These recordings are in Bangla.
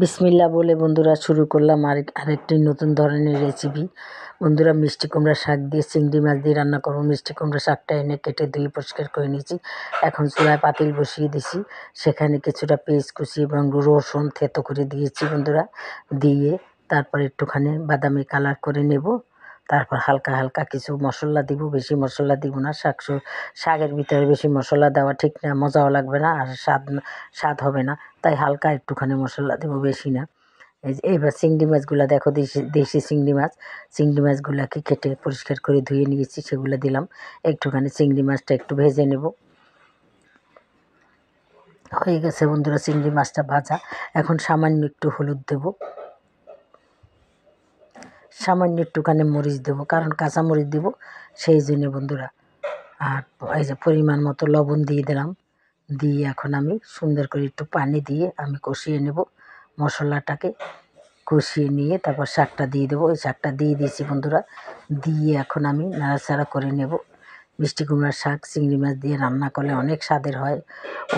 বিসমিল্লাহ বলে বন্ধুরা শুরু করলাম আরেকটি নতুন ধরনের রেসিপি। বন্ধুরা, মিষ্টি কুমড়া শাক দিয়ে চিংড়ি মাছ দিয়ে রান্না করবো। মিষ্টি কুমড়া শাকটা এনে কেটে ধুয়ে পরিষ্কার করে নিয়েছি। এখন চুলায় পাতিল বসিয়ে দিছি, সেখানে কিছুটা পেঁয়াজ কুচি এবং রসুন থেতো করে দিয়েছি বন্ধুরা। দিয়ে তারপর একটুখানি বাদামি কালার করে নেব। তারপর হালকা হালকা কিছু মশলা দিব, বেশি মশলা দিব না। শাকের ভিতরে বেশি মশলা দেওয়া ঠিক না, মজাও লাগবে না আর স্বাদ হবে না। তাই হালকা একটুখানি মশলা দেব, বেশি না। এইবার চিংড়ি মাছগুলো দেখো, দেশি চিংড়ি মাছগুলোকে কেটে পরিষ্কার করে ধুয়ে নিয়েছি, সেগুলো দিলাম। একটুখানি চিংড়ি মাছটা একটু ভেজে নেব। হয়ে গেছে বন্ধুরা চিংড়ি মাছটা ভাজা। এখন সামান্য একটু হলুদ দেব, সামান্য একটুখানি মরিচ দেবো, কারণ কাঁচা মরিচ দেবো সেই জন্য বন্ধুরা। আর এই যে পরিমাণ মতো লবণ দিয়ে দিলাম। দিয়ে এখন আমি সুন্দর করে একটু পানি দিয়ে আমি কষিয়ে নেব। মশলাটাকে কষিয়ে নিয়ে তারপর শাকটা দিয়ে দেবো। ওই শাকটা দিয়ে দিয়েছি বন্ধুরা। দিয়ে এখন আমি নাড়াচাড়া করে নেব। মিষ্টি কুমড়ার শাক চিংড়ি মাছ দিয়ে রান্না করলে অনেক স্বাদের হয়।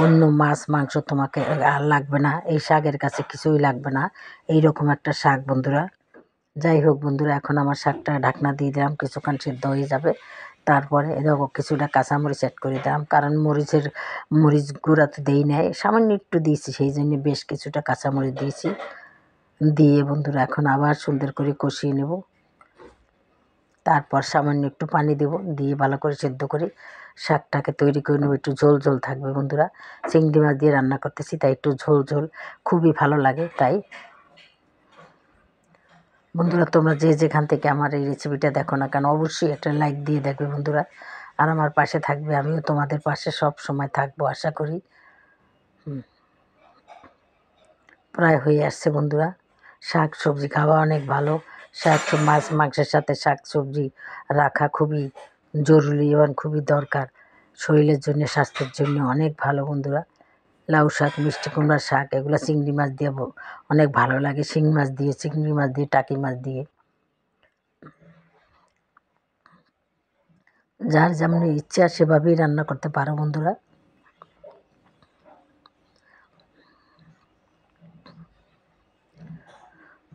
অন্য মাছ মাংস তোমাকে আর লাগবে না, এই শাকের কাছে কিছুই লাগবে না। এইরকম একটা শাক বন্ধুরা। যাই হোক বন্ধুরা, এখন আমার শাকটা ঢাকনা দিয়ে দিলাম, কিছুক্ষণ সিদ্ধ হয়ে যাবে। তারপরে দেখো কিছুটা কাঁচামরিচ অ্যাড করে দিলাম, কারণ মরিচ গুঁড়া তো দেই নাই, সামান্য একটু দিয়েছি, সেই জন্য বেশ কিছুটা কাঁচামরিচ দিয়েছি। দিয়ে বন্ধুরা এখন আবার সুন্দর করে কষিয়ে নেব। তারপর সামান্য একটু পানি দেব, দিয়ে ভালো করে সেদ্ধ করে শাকটাকে তৈরি করে নেব। একটু ঝোল ঝোল থাকবে বন্ধুরা, চিংড়ি মাছ দিয়ে রান্না করতেছি, তাই একটু ঝোল ঝোল খুবই ভালো লাগে। তাই বন্ধুরা, তোমরা যে যেখান থেকে আমার এই রেসিপিটা দেখো না কেন, অবশ্যই একটা লাইক দিয়ে দেখবে বন্ধুরা, আর আমার পাশে থাকবে। আমিও তোমাদের পাশে সব সময় থাকবো আশা করি। প্রায় হয়ে আসছে বন্ধুরা। শাক সবজি খাওয়া অনেক ভালো। মাছ মাংসের সাথে শাক সবজি রাখা খুবই জরুরি এবং খুবই দরকার। শরীরের জন্য, স্বাস্থ্যের জন্য অনেক ভালো বন্ধুরা। লাউ শাক, মিষ্টি কুমড়ার শাক, এগুলো চিংড়ি মাছ দিয়ে অনেক ভালো লাগে। শিং মাছ দিয়ে, চিংড়ি মাছ দিয়ে, টাকি মাছ দিয়ে, যার যেমন ইচ্ছা সেভাবেই রান্না করতে পারো বন্ধুরা।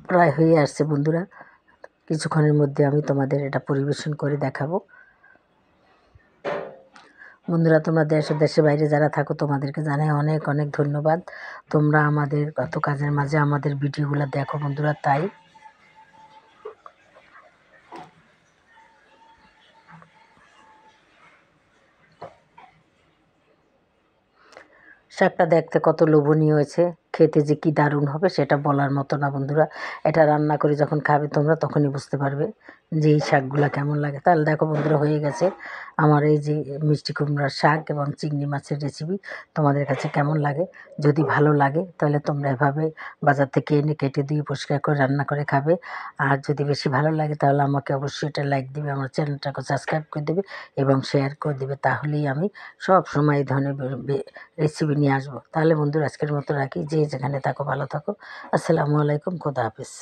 প্রায় হয়ে আসছে বন্ধুরা। কিছুক্ষণের মধ্যে আমি তোমাদের এটা পরিবেশন করে দেখাবো। বন্ধুরা, তোমরা দেশ ও দেশের বাইরে যারা থাকো, তোমাদেরকে জানাই অনেক অনেক ধন্যবাদ। তোমরা আমাদের কত কাজের মাঝে আমাদের ভিডিওগুলো দেখো বন্ধুরা। তাই শাকটা দেখতে কত লোভনীয় হয়েছে, খেতে যে কি দারুণ হবে সেটা বলার মতো না বন্ধুরা। এটা রান্না করে যখন খাবে তোমরা, তখনই বুঝতে পারবে যে এই শাকগুলো কেমন লাগে। তাহলে দেখো বন্ধুরা, হয়ে গেছে আমার এই যে মিষ্টি কুমড়ার শাক এবং চিংড়ি মাছের রেসিপি। তোমাদের কাছে কেমন লাগে? যদি ভালো লাগে তাহলে তোমরা এভাবে বাজার থেকে এনে কেটে দিয়ে পরিষ্কার করে রান্না করে খাবে। আর যদি বেশি ভালো লাগে তাহলে আমাকে অবশ্যই এটা লাইক দিবে, আমার চ্যানেলটাকে সাবস্ক্রাইব করে দেবে এবং শেয়ার করে দেবে। তাহলেই আমি সব সময় এই ধরনের রেসিপি নিয়ে আসবো। তাহলে বন্ধুরা, আজকের মতো রাখি। যে যেখানে থাকো ভালো থাকো। আসসালামু আলাইকুম, খোদা হাফিজ।